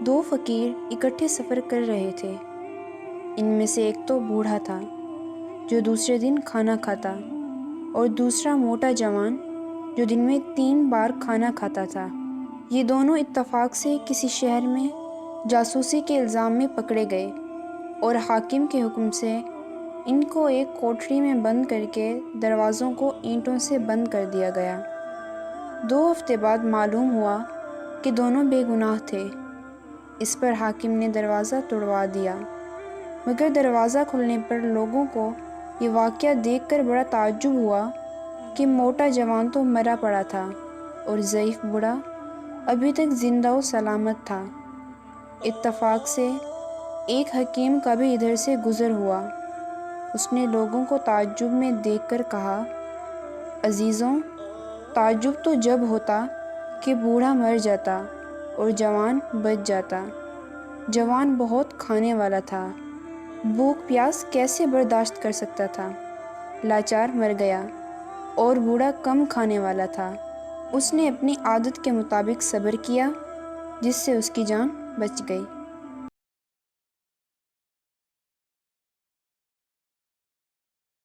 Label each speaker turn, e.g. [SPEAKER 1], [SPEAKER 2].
[SPEAKER 1] دو فقیر اکٹھے سفر کر رہے تھے۔ ان میں سے ایک تو بوڑھا تھا جو دوسرے دن کھانا کھاتا، اور دوسرا موٹا جوان جو دن میں 3 بار کھانا کھاتا تھا۔ یہ دونوں اتفاق سے کسی شہر میں جاسوسی کے الزام میں پکڑے گئے، اور حاکم کے حکم سے ان کو ایک کوٹری میں بند کر کے دروازوں کو اینٹوں سے بند کر دیا گیا۔ 2 ہفتے بعد معلوم ہوا کہ دونوں بے گناہ تھے۔ اس پر حاکم نے دروازہ توڑوا دیا، مگر دروازہ کھلنے پر لوگوں کو یہ واقعہ دیکھ کر بڑا تعجب ہوا کہ موٹا جوان تو مرا پڑا تھا اور ضعیف بوڑھا ابھی تک زندہ و سلامت تھا۔ اتفاق سے ایک حکیم کا بھی ادھر سے گزر ہوا۔ اس نے لوگوں کو تعجب میں دیکھ کر کہا، عزیزوں، تعجب تو جب ہوتا کہ بوڑھا مر جاتا اور جوان بچ جاتا۔ جوان بہت کھانے والا تھا، بھوک پیاس کیسے برداشت کر سکتا تھا، لاچار مر گیا۔ اور بوڑھا کم کھانے والا تھا، اس نے اپنی عادت کے مطابق صبر کیا، جس سے اس کی جان بچ گئی۔